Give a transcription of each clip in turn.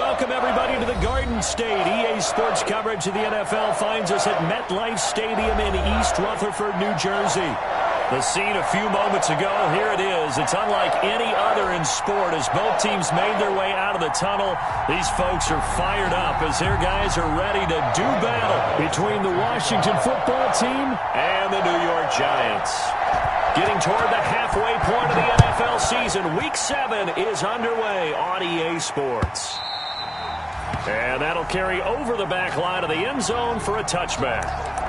welcome everybody to the Garden State. EA Sports coverage of the NFL finds us at MetLife Stadium in East Rutherford, New Jersey. The scene a few moments ago, here it is. It's unlike any other in sport as both teams made their way out of the tunnel. These folks are fired up as their guys are ready to do battle between the Washington football team and the New York Giants. Getting toward the halfway point of the NFL season, Week 7 is underway on EA Sports. And that'll carry over the back line of the end zone for a touchback.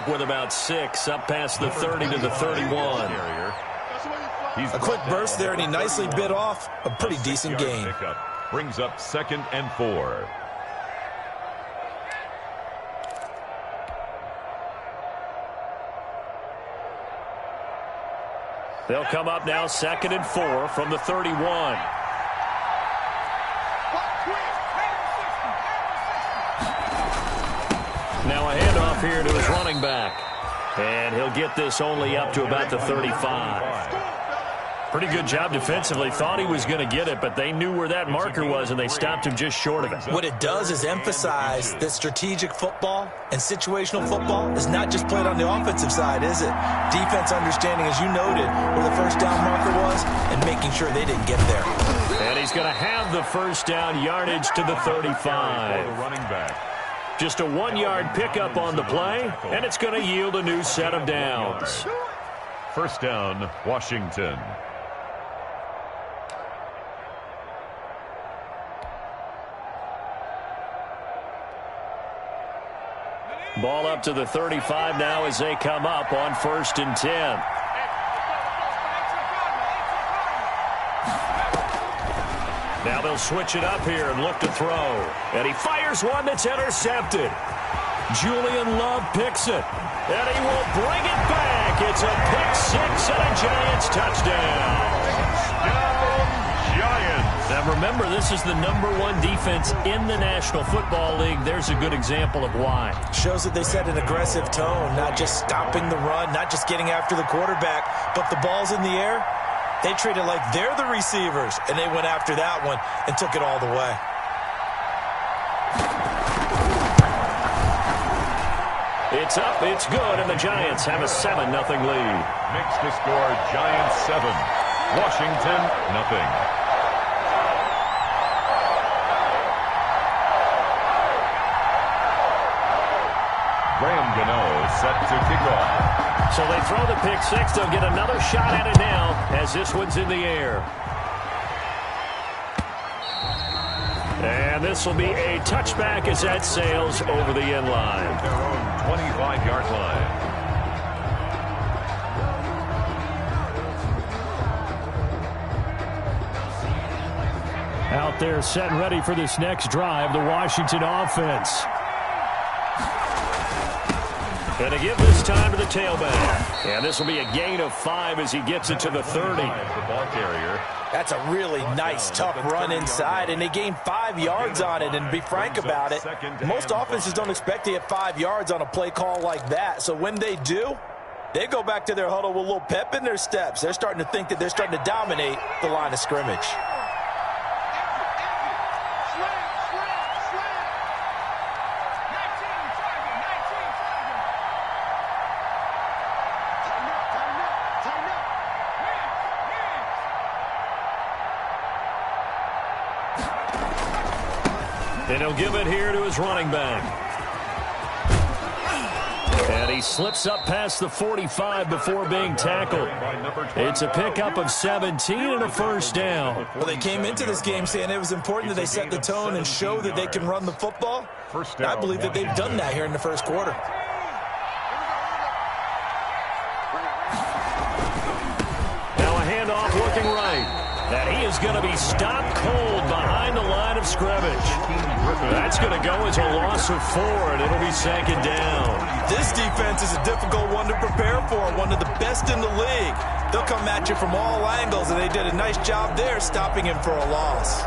With about 6 up past the 30 to the 31. A quick burst there, and he nicely bit off a pretty decent gain. Brings up 2nd and 4. They'll come up now 2nd and 4 from the 31. Now a handoff here to his running back. And he'll get this only up to about the 35. Pretty good job defensively. Thought he was going to get it, but they knew where that marker was, and they stopped him just short of it. What it does is emphasize that strategic football and situational football is not just played on the offensive side, is it? Defense understanding, as you noted, where the first down marker was and making sure they didn't get there. And he's going to have the first down yardage to the 35. Running back. Just a 1-yard pickup on the play, and it's going to yield a new set of downs. First down, Washington. Ball up to the 35 now as they come up on 1st and 10. Now they'll switch it up here and look to throw. And he fires one that's intercepted. Julian Love picks it. And he will bring it back. It's a pick-6 and a Giants touchdown. Giants. Now remember, this is the #1 defense in the National Football League. There's a good example of why. Shows that they set an aggressive tone, not just stopping the run, not just getting after the quarterback, but the ball's in the air. They treat it like they're the receivers, and they went after that one and took it all the way. It's up, it's good, and the Giants have a 7-0 lead. Makes the score Giants 7, Washington 0. Graham Gano set to kick off. So they throw the pick-6. They'll get another shot at it now as this one's in the air. And this will be a touchback as that sails over the end line. Their own 25-yard line. Out there set and ready for this next drive, the Washington offense. And to give this time to the tailback. And this will be a gain of 5 as he gets it to the 30. The ball carrier. That's a really nice, tough run inside, and they gained 5 yards on it. And to be frank about it, most offenses don't expect to get 5 yards on a play call like that. So when they do, they go back to their huddle with a little pep in their steps. They're starting to think that they're starting to dominate the line of scrimmage. And he'll give it here to his running back. And he slips up past the 45 before being tackled. It's a pickup of 17 and a first down. Well, they came into this game saying it was important that they set the tone and show that they can run the football. And I believe that they've done that here in the first quarter. Now a handoff looking right. And he is going to be stopped cold behind the line of of scrimmage. That's going to go as a loss of 4, and it'll be 2nd down. This defense is a difficult one to prepare for, one of the best in the league. They'll come at you from all angles, and they did a nice job there stopping him for a loss.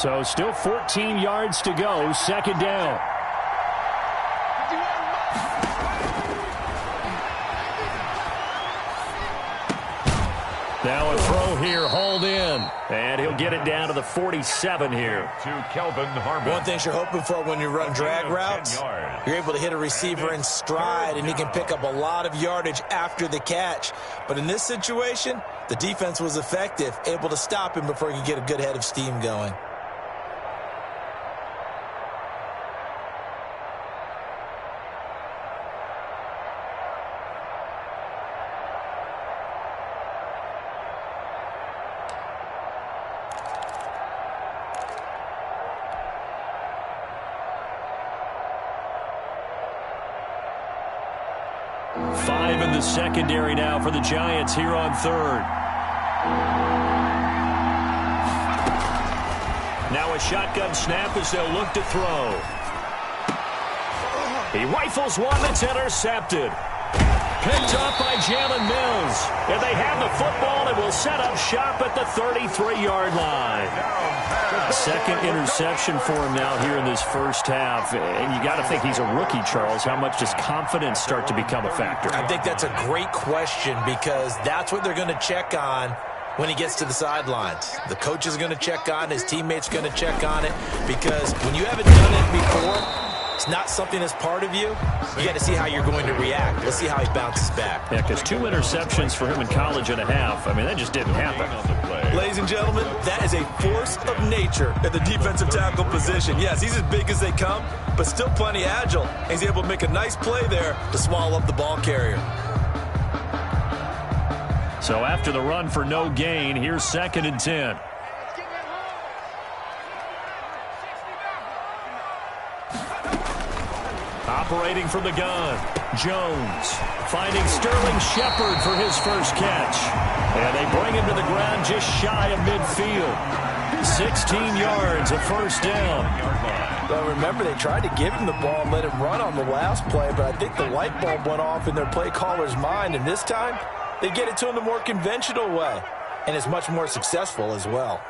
So still 14 yards to go, 2nd down. Now a throw here, hauled in. And he'll get it down to the 47 here. To Kelvin Harmon. One thing you're hoping for when you run drag routes, you're able to hit a receiver in stride, and he can pick up a lot of yardage after the catch. But in this situation, the defense was effective, able to stop him before he could get a good head of steam going. Five in the secondary now for the Giants here on 3rd. Now a shotgun snap as they'll look to throw. He rifles one that's intercepted. Picked up by Jalen Mills. And they have the football and will set up shop at the 33-yard line. 2nd interception for him now here in this first half. And you got to think he's a rookie, Charles. How much does confidence start to become a factor? I think that's a great question, because that's what they're going to check on when he gets to the sidelines. The coach is going to check on, his teammates going to check on it, because when you haven't done it before, it's not something that's part of you. You got to see how you're going to react. Let's see how he bounces back. Yeah, because 2 interceptions for him in college and a half. I mean, that just didn't happen. Ladies and gentlemen, that is a force of nature at the defensive tackle position. Yes, he's as big as they come, but still plenty agile. He's able to make a nice play there to swallow up the ball carrier. So after the run for no gain, here's 2nd and 10. Operating from the gun, Jones finding Sterling Shepard for his first catch. And they bring him to the ground just shy of midfield. 16 yards, a 1st down. Well, remember, they tried to give him the ball and let him run on the last play, but I think the light bulb went off in their play caller's mind, and this time they get it to him the more conventional way, and it's much more successful as well.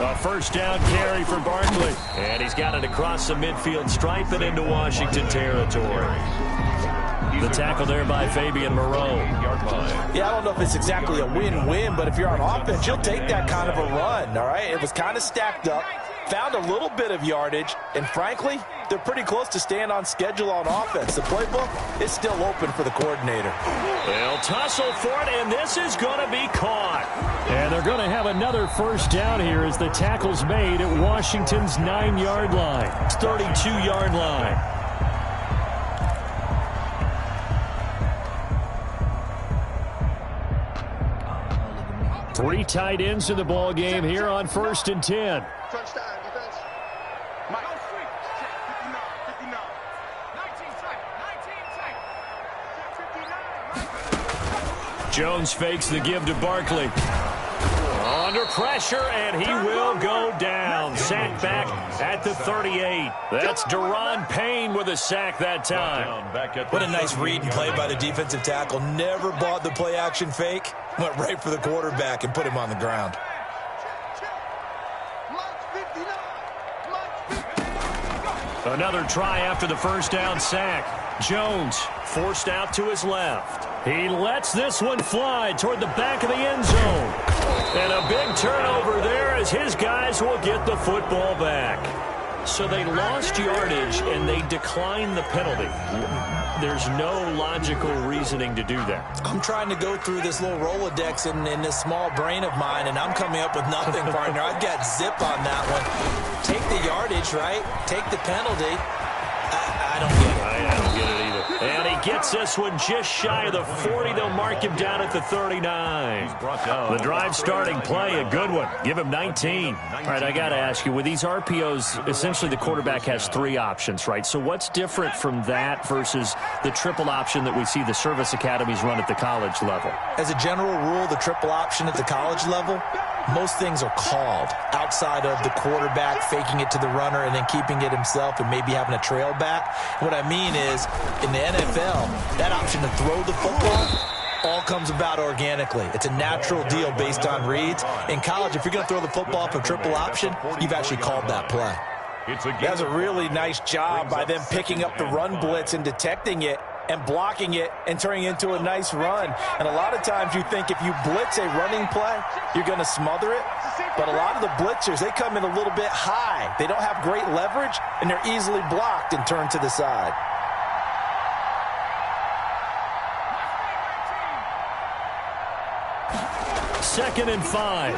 A 1st down carry for Barkley. And he's got it across the midfield stripe and into Washington territory. The tackle there by Fabian Moreau. Yeah, I don't know if it's exactly a win-win, but if you're on offense, you'll take that kind of a run, all right? It was kind of stacked up, found a little bit of yardage, and frankly, they're pretty close to staying on schedule on offense. The playbook is still open for the coordinator. They'll tussle for it, and this is going to be caught. And they're going to have another 1st down here as the tackle's made at Washington's 9-yard line. 32-yard line. Three tight ends in the ball game here on 1st and 10. Jones fakes the give to Barkley. Under pressure, and he will go down. Sacked back at the 38. That's Deron Payne with a sack that time. What a nice read and play by the defensive tackle. Never bought the play-action fake. Went right for the quarterback and put him on the ground. Another try after the 1st down sack. Jones forced out to his left. He lets this one fly toward the back of the end zone. And a big turnover there as his guys will get the football back. So they lost yardage and they declined the penalty. There's no logical reasoning to do that. I'm trying to go through this little Rolodex in this small brain of mine, and I'm coming up with nothing, partner. I've got zip on that one. Take the yardage, right? Take the penalty. I don't get it. I don't get it either. And he gets this one just shy of the 40. They'll mark him down at the 39. The drive starting play, a good one. Give him 19. All right, I got to ask you, with these RPOs, essentially the quarterback has 3 options, right? So what's different from that versus the triple option that we see the service academies run at the college level? As a general rule, the triple option at the college level, most things are called outside of the quarterback faking it to the runner and then keeping it himself and maybe having a trail back. What I mean is, in the NFL, that option to throw the football all comes about organically. It's a natural deal based on reads. In college, if you're going to throw the football for triple option, you've actually called that play. That's a really nice job by them picking up the run blitz and detecting it and blocking it and turning it into a nice run. And a lot of times you think if you blitz a running play, you're going to smother it. But a lot of the blitzers, they come in a little bit high. They don't have great leverage, and they're easily blocked and turned to the side. Second and 5.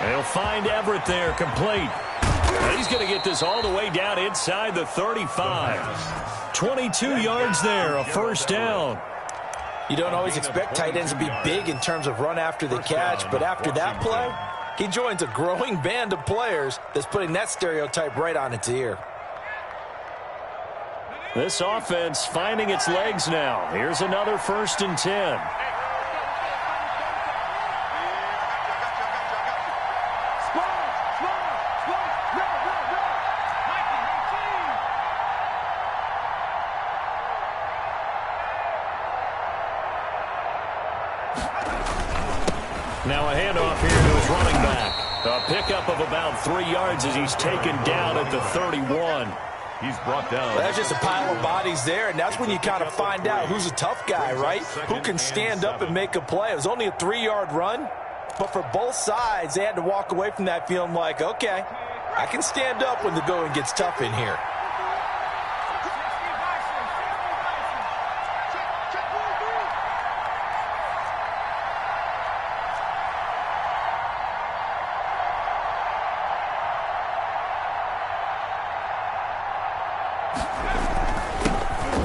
They'll find Everett there, complete. And he's going to get this all the way down inside the 35. 22 yards there, a first down. You don't always expect tight ends to be big in terms of run after the catch, but after that play, he joins a growing band of players that's putting that stereotype right on its ear. This offense finding its legs now. Here's another 1st and 10. Now a handoff here to his running back. A pickup of about 3 yards as he's taken down at the 31. He's brought down. Well, that's just a pile of bodies there, and that's when you kind of find out who's a tough guy, right? Who can stand up and make a play. It was only a 3-yard run, but for both sides, they had to walk away from that feeling like, okay, I can stand up when the going gets tough in here.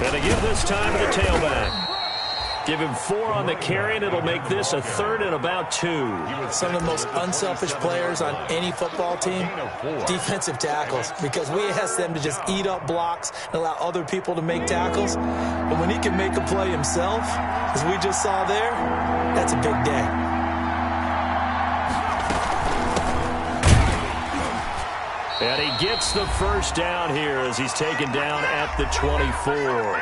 And they give this time to the tailback. Give him 4 on the carry, and it'll make this a 3rd and about 2. Some of the most unselfish players on any football team, defensive tackles, because we ask them to just eat up blocks and allow other people to make tackles. But when he can make a play himself, as we just saw there, that's a big day. And he gets the first down here as he's taken down at the 24.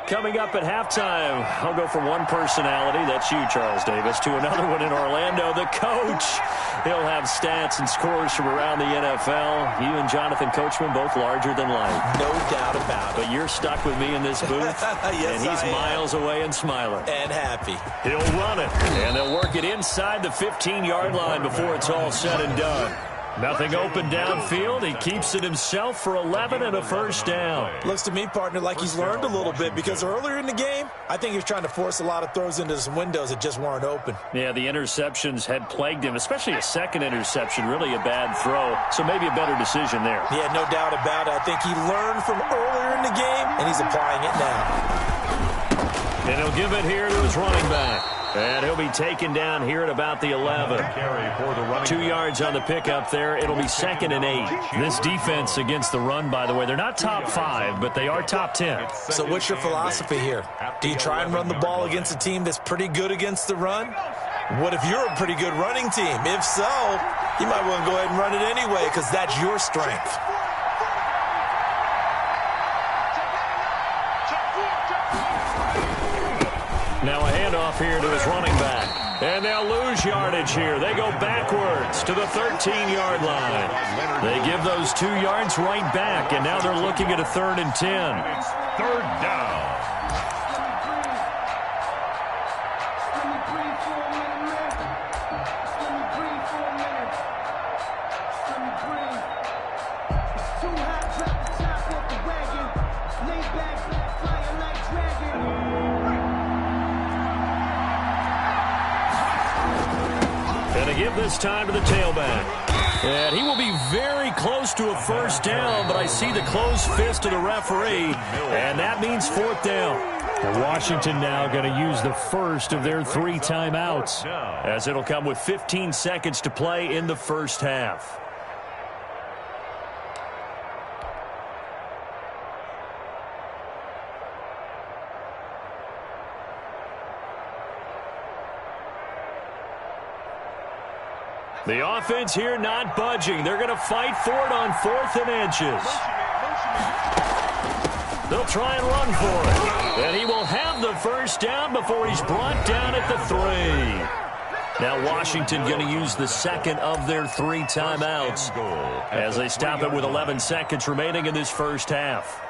Coming up at halftime, I'll go from one personality, that's you, Charles Davis, to another one in Orlando, the coach. He'll have stats and scores from around the NFL. You and Jonathan Coachman, both larger than life. No doubt about it. But you're stuck with me in this booth, yes, and he's miles away and smiling. And happy. He'll run it, and they'll work it inside the 15-yard line before it's all said and done. Nothing open downfield. He keeps it himself for 11 and a first down. Looks to me, partner, like he's learned a little bit, because earlier in the game, I think he was trying to force a lot of throws into some windows that just weren't open. Yeah, the interceptions had plagued him, especially a second interception, really a bad throw. So maybe a better decision there. Yeah, no doubt about it. I think he learned from earlier in the game, and he's applying it now. And he'll give it here to his running back. And he'll be taken down here at about the 11. 2 yards on the pickup there. It'll be 2nd and 8. This defense against the run, by the way, they're not top 5, but they are top 10. So what's your philosophy here? Do you try and run the ball against a team that's pretty good against the run? What if you're a pretty good running team? If so, you might want to go ahead and run it anyway, because that's your strength. Now a handoff here to his running back. And they'll lose yardage here. They go backwards to the 13-yard line. They give those 2 yards right back, and now they're looking at a 3rd and 10. It's 3rd down. give this time to the tailback. And he will be very close to a first down, but I see the closed fist of the referee, and that means fourth down. And Washington now going to use the first of their 3 timeouts, as it'll come with 15 seconds to play in the first half. The offense here not budging. They're going to fight for it on 4th and inches. They'll try and run for it. And he will have the first down before he's brought down at the 3. Now Washington going to use the second of their 3 timeouts as they stop it with 11 seconds remaining in this first half.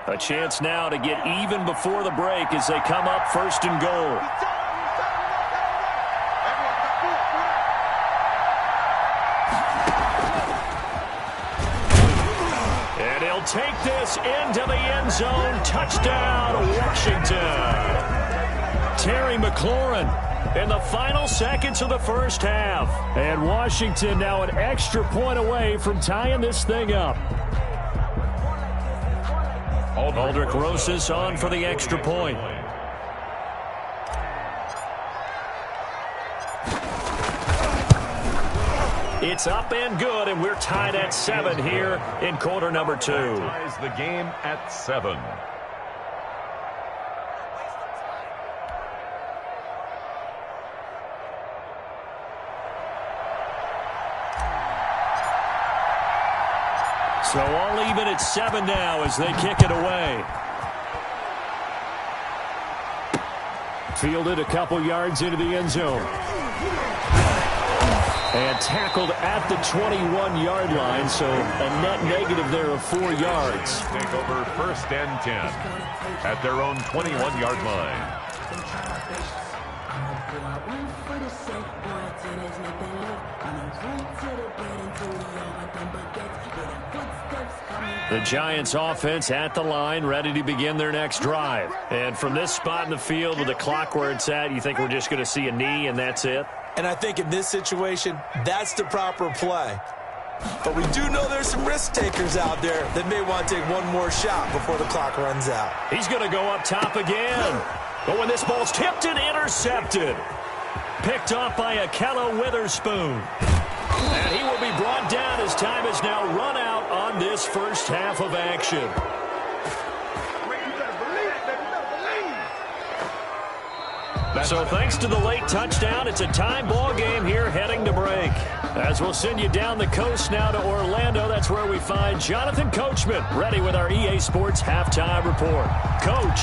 A chance now to get even before the break as they come up 1st and goal. And he'll take this into the end zone. Touchdown, Washington. Terry McLaurin in the final seconds of the first half. And Washington now an extra point away from tying this thing up. Aldrich Rosas on for the extra point. It's up and good, and we're tied at 7 here in quarter number 2. Ties the game at 7. So all even at 7 now as they kick it away. Fielded a couple yards into the end zone. And tackled at the 21-yard line, so a net negative there of 4 yards. Take over 1st and 10 at their own 21-yard line. The Giants offense at the line, ready to begin their next drive. And from this spot in the field with the clock where it's at, you think we're just going to see a knee and that's it? And I think in this situation, that's the proper play. But we do know there's some risk takers out there that may want to take one more shot before the clock runs out. He's going to go up top again. But when this ball's tipped and intercepted. Picked off by Akello Witherspoon. And he will be brought down as time has now run out on this first half of action. So thanks to the late touchdown, it's a tie ball game here heading to break. As we'll send you down the coast now to Orlando, that's where we find Jonathan Coachman, ready with our EA Sports halftime report. Coach.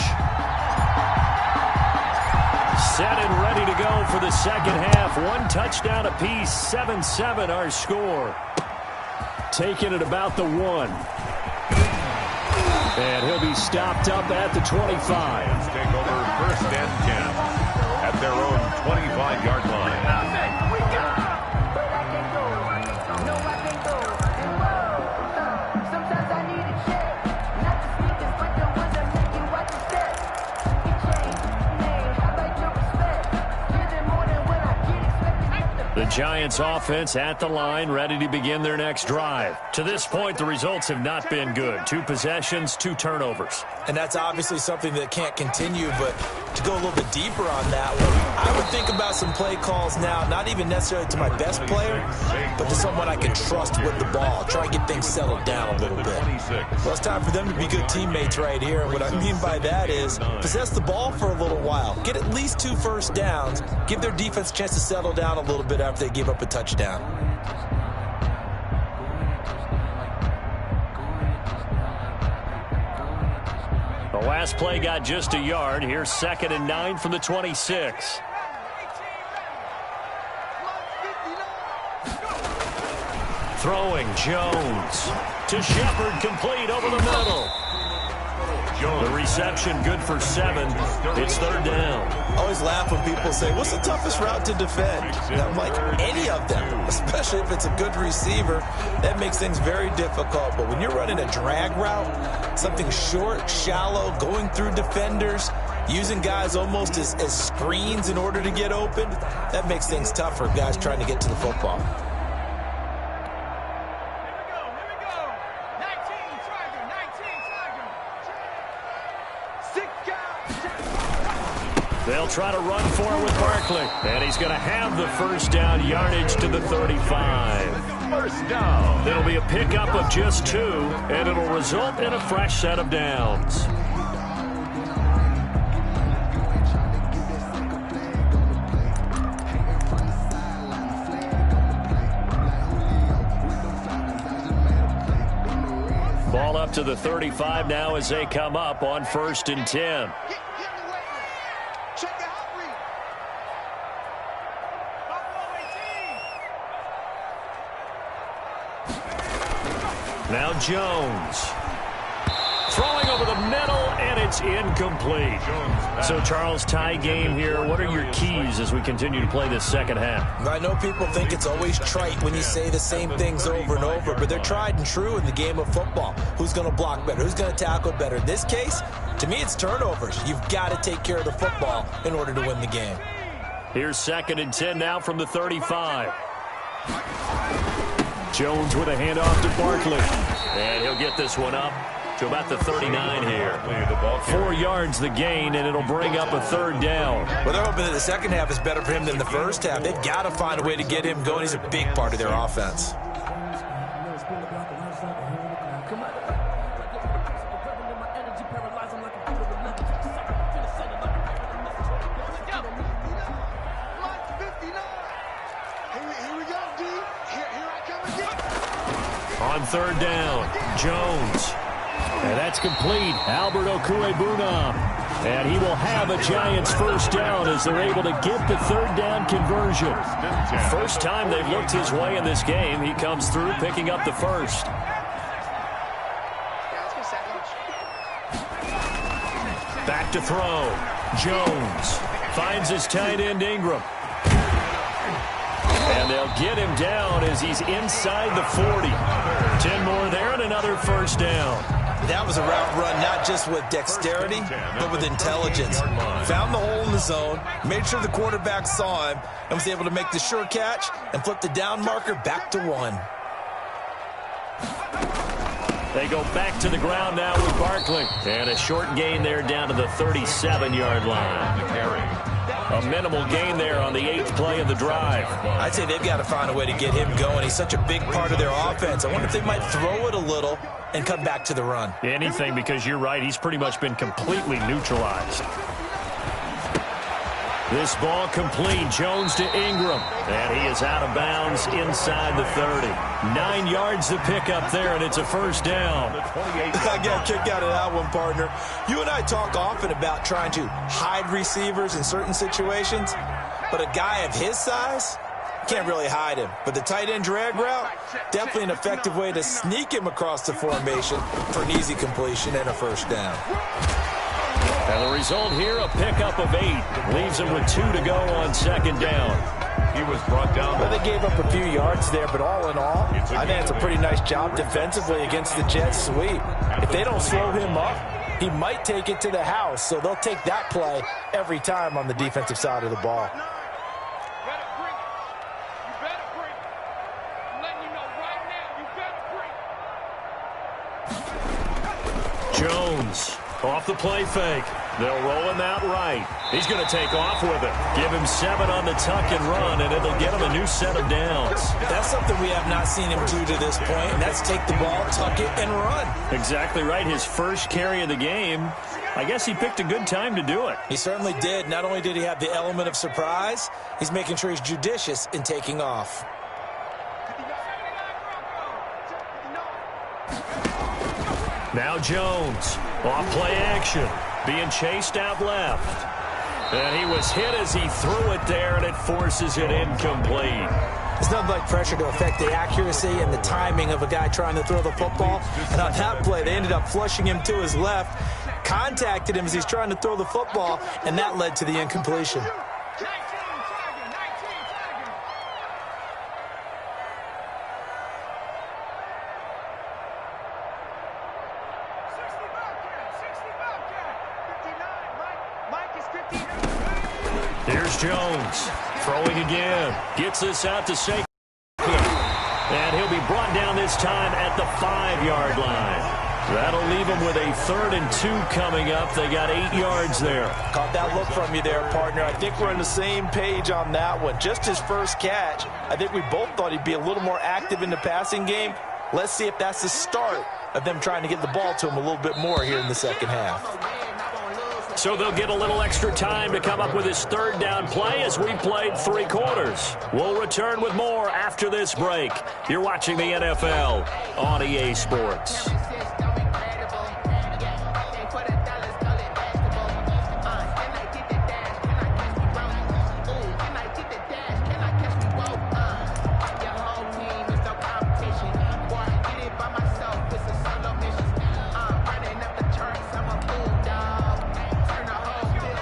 Set and ready to go for the second half. 1 touchdown apiece, 7-7 our score. Taking it about the 1. And he'll be stopped up at the 25. Take over 1st and 10 at their own 25-yard line. The Giants offense at the line, ready to begin their next drive. To this point, the results have not been good. 2 possessions, 2 turnovers. And that's obviously something that can't continue, but to go a little bit deeper on that one, I would think about some play calls now, not even necessarily to my best player, but to someone I can trust with the ball. Try and get things settled down a little bit. Well, it's time for them to be good teammates right here, and what I mean by that is possess the ball for a little while. Get at least 2 first downs. Give their defense a chance to settle down a little bit after they give up a touchdown. The last play got just a yard. Here's 2nd and 9 from the 26. Throwing Jones to Shepard, complete over the middle. The reception good for 7. It's third down. I always laugh when people say, what's the toughest route to defend? And I'm like, any of them, especially if it's a good receiver. That makes things very difficult. But when you're running a drag route, something short, shallow, going through defenders, using guys almost as screens in order to get open, that makes things tough for guys trying to get to the football. They'll try to run for it with Barkley. And he's going to have the first down, yardage to the 35. First down. It'll be a pickup of just 2, and it'll result in a fresh set of downs. Ball up to the 35 now as they come up on 1st and 10. Now Jones. Throwing over the middle, and it's incomplete. So, Charles, tie game here. What are your keys as we continue to play this second half? I know people think it's always trite when you say the same things over and over, but they're tried and true in the game of football. Who's going to block better? Who's going to tackle better? In this case, to me, it's turnovers. You've got to take care of the football in order to win the game. Here's 2nd and 10 now from the 35. Jones with a handoff to Barkley. And he'll get this one up to about the 39 here. 4 yards the gain, and it'll bring up a 3rd down. Well, they're hoping that the second half is better for him than the first half. They've got to find a way to get him going. He's a big part of their offense. On 3rd down, Jones. And that's complete. Albert Okuebuna. And he will have a Giants first down as they're able to get the 3rd down conversion. First time they've looked his way in this game. He comes through picking up the first. Back to throw. Jones finds his tight end Ingram. And they'll get him down as he's inside the 40. 10 more there and another first down. That was a route run not just with dexterity, but with intelligence. Found the hole in the zone, made sure the quarterback saw him, and was able to make the sure catch and flip the down marker back to 1. They go back to the ground now with Barkley. And a short gain there down to the 37-yard line. A minimal gain there on the 8th play of the drive. I'd say they've got to find a way to get him going. He's such a big part of their offense. I wonder if they might throw it a little and come back to the run. Anything, because you're right. He's pretty much been completely neutralized. This ball complete. Jones to Ingram. And he is out of bounds inside the 30. 9 yards to pick up there, and it's a first down. I got a kick out of that one, partner. You and I talk often about trying to hide receivers in certain situations, but a guy of his size can't really hide him. But the tight end drag route, definitely an effective way to sneak him across the formation for an easy completion and a first down. And the result here, a pickup of 8. Leaves him with 2 to go on 2nd down. He was brought down. Well, they gave up a few yards there, but all in all, I think it's a pretty nice job defensively against the Jets sweep. If they don't slow him up, he might take it to the house, so they'll take that play every time on the defensive side of the ball. Jones off the play fake. They'll roll him out right. He's going to take off with it. Give him 7 on the tuck and run, and it'll get him a new set of downs. That's something we have not seen him do to this point, and that's take the ball, tuck it, and run. Exactly right. His first carry of the game. I guess he picked a good time to do it. He certainly did. Not only did he have the element of surprise, he's making sure he's judicious in taking off. Now Jones, off play action, being chased out left. And he was hit as he threw it there, and it forces it incomplete. There's nothing like pressure to affect the accuracy and the timing of a guy trying to throw the football. And on that play, they ended up flushing him to his left. contacted him as he's trying to throw the football, and that led to the incompletion. Here's Jones, throwing again. Gets this out to Saquon. And he'll be brought down this time at the 5-yard line. That'll leave him with a 3rd and 2 coming up. They got 8 yards there. Caught that look from you there, partner. I think we're on the same page on that one. Just his first catch. I think we both thought he'd be a little more active in the passing game. Let's see if that's the start of them trying to get the ball to him a little bit more here in the second half. So they'll get a little extra time to come up with his 3rd down play as we played 3 quarters. We'll return with more after this break. You're watching the NFL on EA Sports.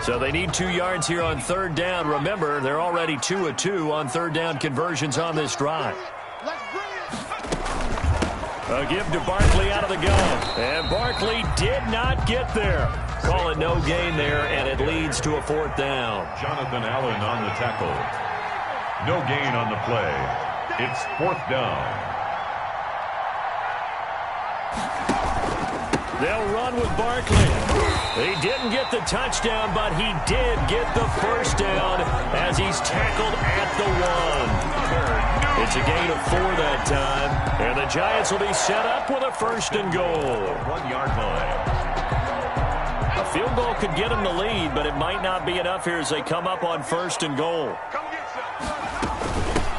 So they need 2 yards here on 3rd down. Remember, they're already 2 of 2 on 3rd down conversions on this drive. A give to Barkley out of the gun. And Barkley did not get there. Call it no gain there, and it leads to a 4th down. Jonathan Allen on the tackle. No gain on the play. It's 4th down. They'll run with Barkley. He didn't get the touchdown, but he did get the 1st down as he's tackled at the 1. It's a gain of 4 that time, and the Giants will be set up with a 1st and goal. 1-yard line. A field goal could get him the lead, but it might not be enough here as they come up on 1st and goal.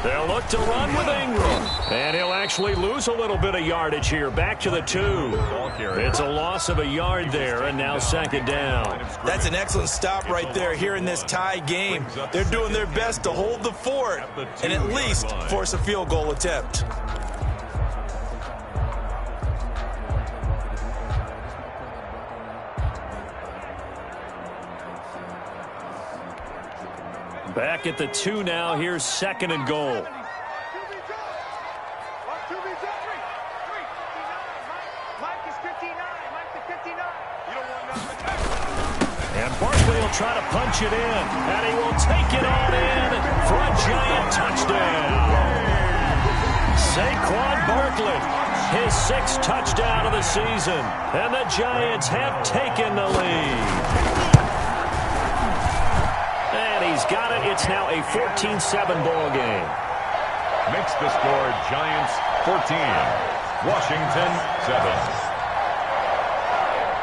They'll look to run with Ingram. And he'll actually lose a little bit of yardage here. Back to the 2. It's a loss of a yard there, and now 2nd down. That's an excellent stop right there here in this tie game. They're doing their best to hold the fort and at least force a field goal attempt. Back at the 2 now. Here's 2nd and goal. And Barkley will try to punch it in. And he will take it on in for a Giant touchdown. Saquon Barkley, his 6th touchdown of the season. And the Giants have taken the lead. He's got it. It's now a 14-7 ball game. Makes the score Giants 14, Washington 7.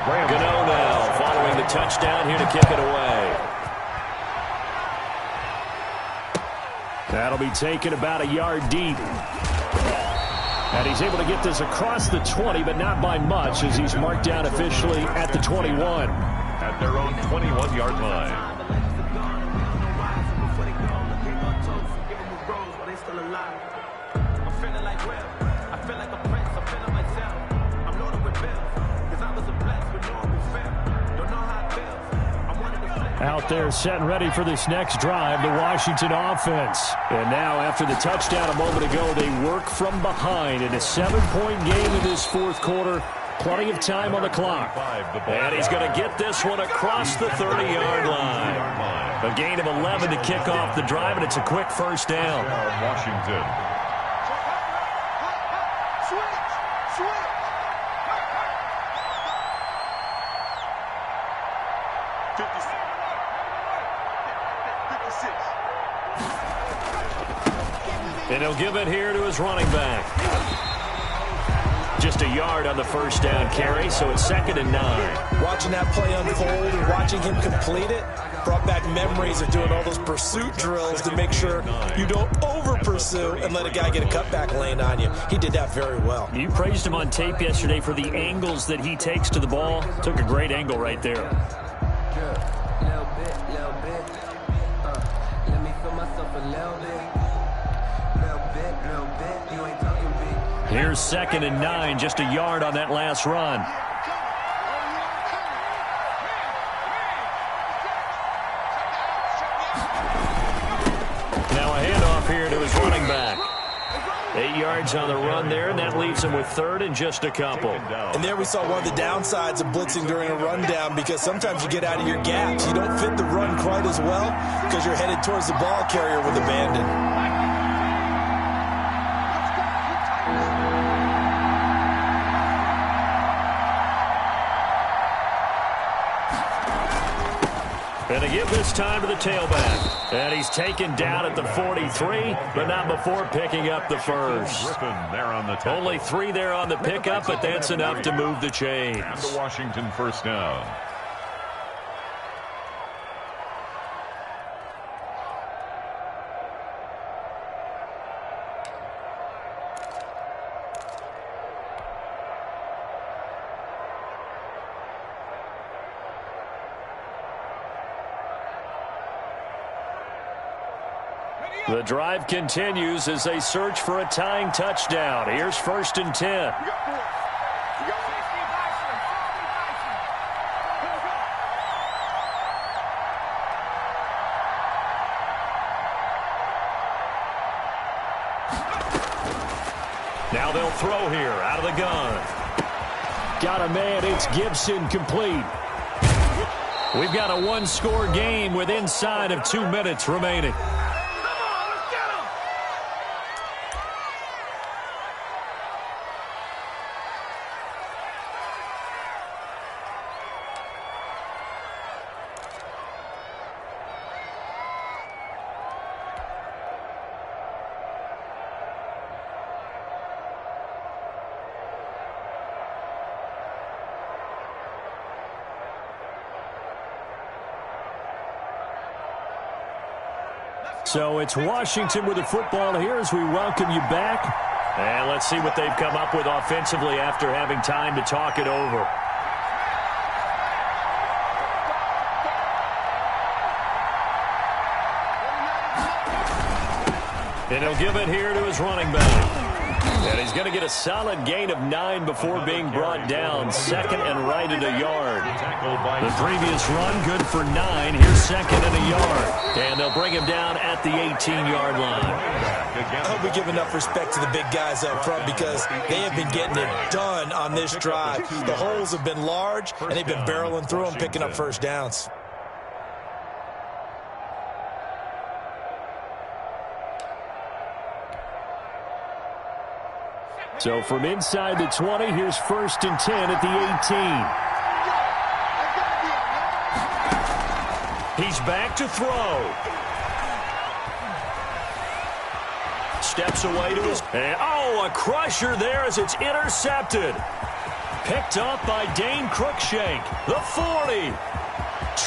Gano now following the touchdown here to kick it away. That'll be taken about a yard deep. And he's able to get this across the 20, but not by much as he's marked down officially at the 21. At their own 21-yard line. Out there set and ready for this next drive, the Washington offense. And now after the touchdown a moment ago, they work from behind in a 7-point game in this 4th quarter. Plenty of time on the clock. And he's going to get this one across the 30-yard line. A gain of 11 to kick off the drive, and it's a quick 1st down. Washington. And he'll give it here to his running back. Just a yard on the 1st down carry, so it's 2nd and 9. Watching that play unfold and watching him complete it brought back memories of doing all those pursuit drills to make sure you don't over-pursue and let a guy get a cutback lane on you. He did that very well. You praised him on tape yesterday for the angles that he takes to the ball. Took a great angle right there. Here's 2nd and 9, just a yard on that last run. yards on the run there, and that leaves them with third and just a couple. And there we saw one of the downsides of blitzing during a rundown, because sometimes you get out of your gaps. You don't fit the run quite as well because you're headed towards the ball carrier with abandon. And they give this time to the tailback. And he's taken down at the 43, but not before picking up the first. Only 3 there on the pickup, but that's enough to move the chains. And the Washington first down. The drive continues as they search for a tying touchdown. Here's 1st and 10. Now they'll throw here out of the gun. Got a man, it's Gibson, complete. We've got a one-score game with inside of 2 minutes remaining. So it's Washington with the football here as we welcome you back. And let's see what they've come up with offensively after having time to talk it over. And he'll give it here to his running back. And he's going to get a solid gain of 9 before being brought down. 2nd and right at a yard. The previous run good for 9. Here's 2nd and a yard. And they'll bring him down at the 18-yard line. I hope we give enough respect to the big guys up front, because they have been getting it done on this drive. The holes have been large, and they've been barreling through them, picking up first downs. So from inside the 20, here's 1st and 10 at the 18. He's back to throw. Steps away to his... And, a crusher there as it's intercepted. Picked up by Dane Cruikshank. The 40,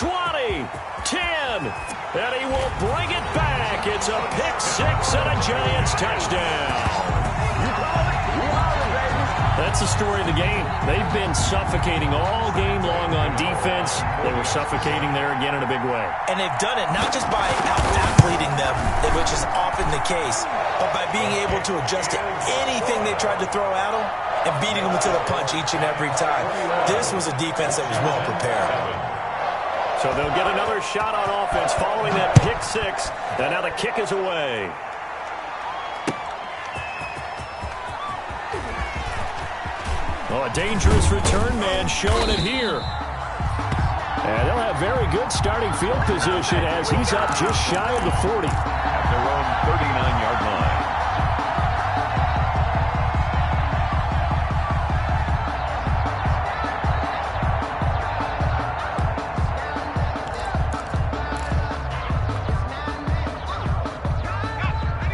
20, 10. And he will bring it back. It's a pick 6 and a Giants touchdown. That's the story of the game. They've been suffocating all game long on defense. They were suffocating there again in a big way. And they've done it not just by out-athleting them, which is often the case, but by being able to adjust to anything they tried to throw at them and beating them to the punch each and every time. This was a defense that was well prepared. So they'll get another shot on offense following that pick 6. And now the kick is away. A dangerous return man showing it here. And they'll have very good starting field position as he's up just shy of the 40. At their own 39-yard line.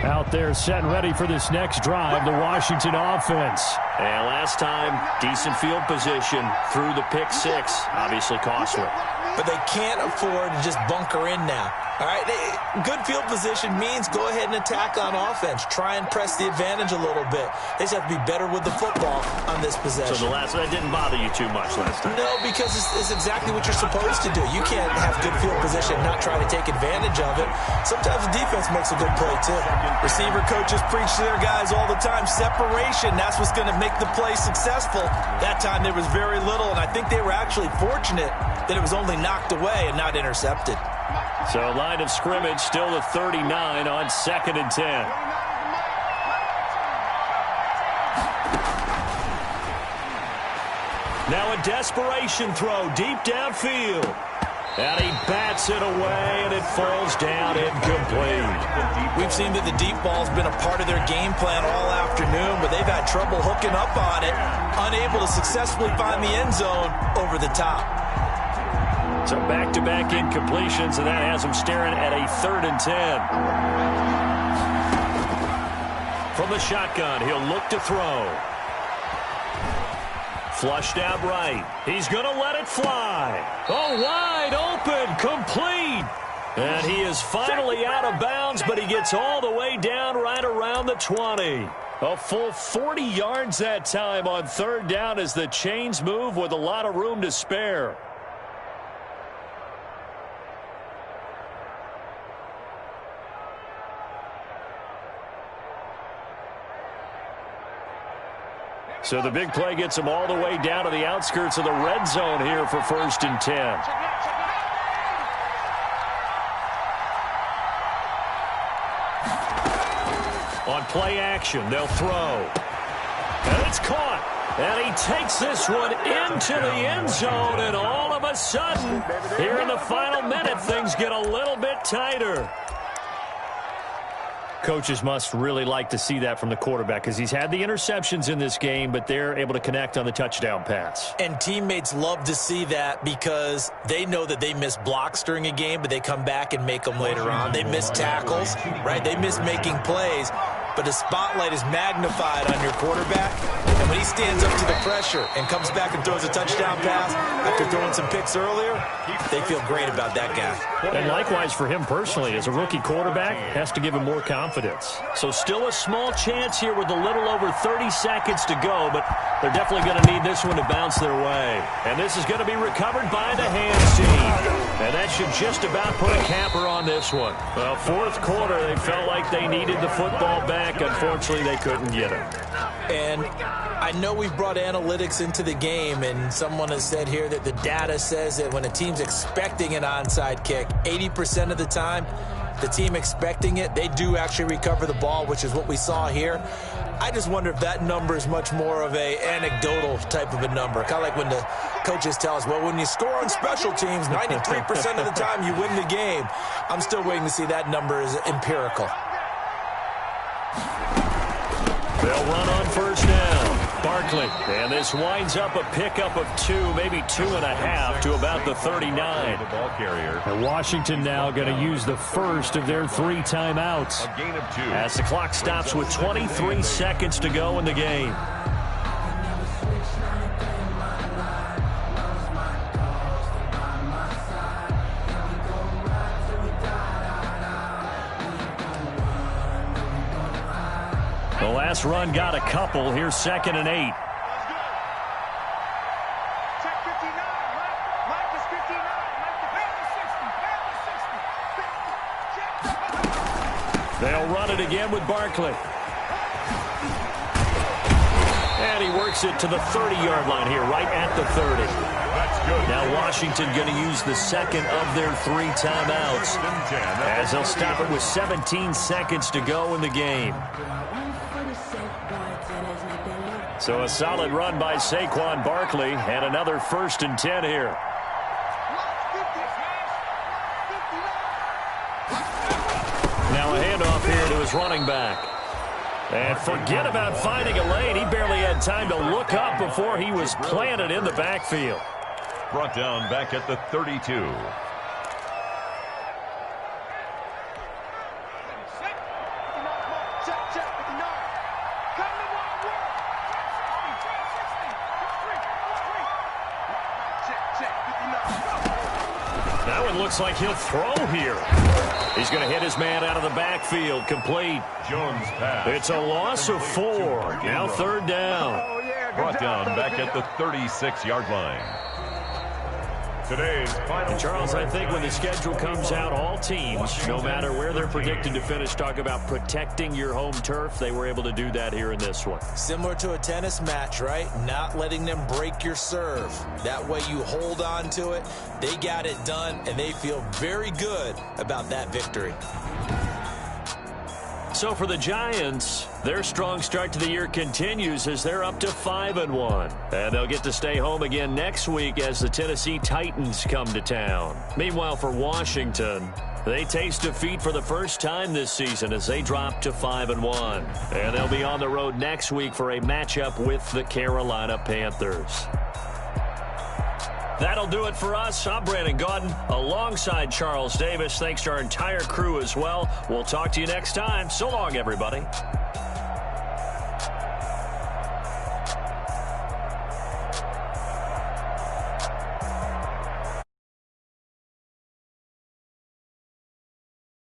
Out there set and ready for this next drive, the Washington offense. And last time, decent field position through the pick 6. Obviously costly. But they can't afford to just bunker in now. All right, good field position means go ahead and attack on offense. Try and press the advantage a little bit. They just have to be better with the football on this possession. So that didn't bother you too much last time? No, because it's exactly what you're supposed to do. You can't have good field position and not try to take advantage of it. Sometimes the defense makes a good play, too. Receiver coaches preach to their guys all the time. Separation, that's what's going to make the play successful. That time there was very little, and I think they were actually fortunate that it was only knocked away and not intercepted. So line of scrimmage still at 39 on 2nd and 10. Now a desperation throw deep downfield. And he bats it away, and it falls down incomplete. We've seen that the deep ball's been a part of their game plan all afternoon, but they've had trouble hooking up on it, unable to successfully find the end zone over the top. So back-to-back incompletions, and that has him staring at a 3rd and 10. From the shotgun, he'll look to throw. Flushed out right. He's going to let it fly. Oh, wide open, complete. And he is finally out of bounds, but he gets all the way down right around the 20. A full 40 yards that time on 3rd down as the chains move with a lot of room to spare. So the big play gets him all the way down to the outskirts of the red zone here for 1st and 10. On play action, they'll throw. And it's caught. And he takes this one into the end zone. And all of a sudden, here in the final minute, things get a little bit tighter. Coaches must really like to see that from the quarterback because he's had the interceptions in this game, but they're able to connect on the touchdown pass. And teammates love to see that because they know that they miss blocks during a game, but they come back and make them later on. They miss tackles, right? They miss making plays, but the spotlight is magnified on your quarterback. And when he stands up to the pressure and comes back and throws a touchdown pass after throwing some picks earlier, they feel great about that guy. And likewise for him personally, as a rookie quarterback, has to give him more confidence. So still a small chance here with a little over 30 seconds to go, but they're definitely going to need this one to bounce their way. And this is going to be recovered by the hands team. And that should just about put a capper on this one. Well, 4th quarter, they felt like they needed the football back. Unfortunately, they couldn't get it. And I know we've brought analytics into the game, and someone has said here that the data says that when a team's expecting an onside kick, 80% of the time, the team expecting it, they do actually recover the ball, which is what we saw here. I just wonder if that number is much more of a anecdotal type of a number. Kind of like when the coaches tell us, well, when you score on special teams, 93% of the time you win the game. I'm still waiting to see that number is empirical. They'll run on 1st down. Barkley. And this winds up a pickup of 2, maybe 2.5 to about the 39. The ball carrier. And Washington now going to use the first of their 3 timeouts. A gain of 2. As the clock stops with 23 seconds to go in the game. The last run got a couple. Here's 2nd and 8. They'll run it again with Barkley. And he works it to the 30-yard line here, right at the 30. That's good. Now Washington going to use the second of their 3 timeouts as they'll stop it with 17 seconds to go in the game. So a solid run by Saquon Barkley and another 1st and 10 here. Now a handoff here to his running back. And forget about finding a lane. He barely had time to look up before he was planted in the backfield. Brought down back at the 32. Now it looks like he'll throw here. He's going to hit his man out of the backfield. Complete. Jones pass. It's a loss of 4. Now 3rd down. Brought down back at the 36-yard line. Today's final. And Charles, I think when the schedule comes out, all teams, no matter where they're predicted to finish, talk about protecting your home turf. They were able to do that here in this one. Similar to a tennis match, right? Not letting them break your serve. That way you hold on to it. They got it done, and they feel very good about that victory. So for the Giants, their strong start to the year continues as they're up to 5-1. And they'll get to stay home again next week as the Tennessee Titans come to town. Meanwhile, for Washington, they taste defeat for the first time this season as they drop to 5-1. And they'll be on the road next week for a matchup with the Carolina Panthers. That'll do it for us. I'm Brandon Gaudin alongside Charles Davis. Thanks to our entire crew as well. We'll talk to you next time. So long, everybody.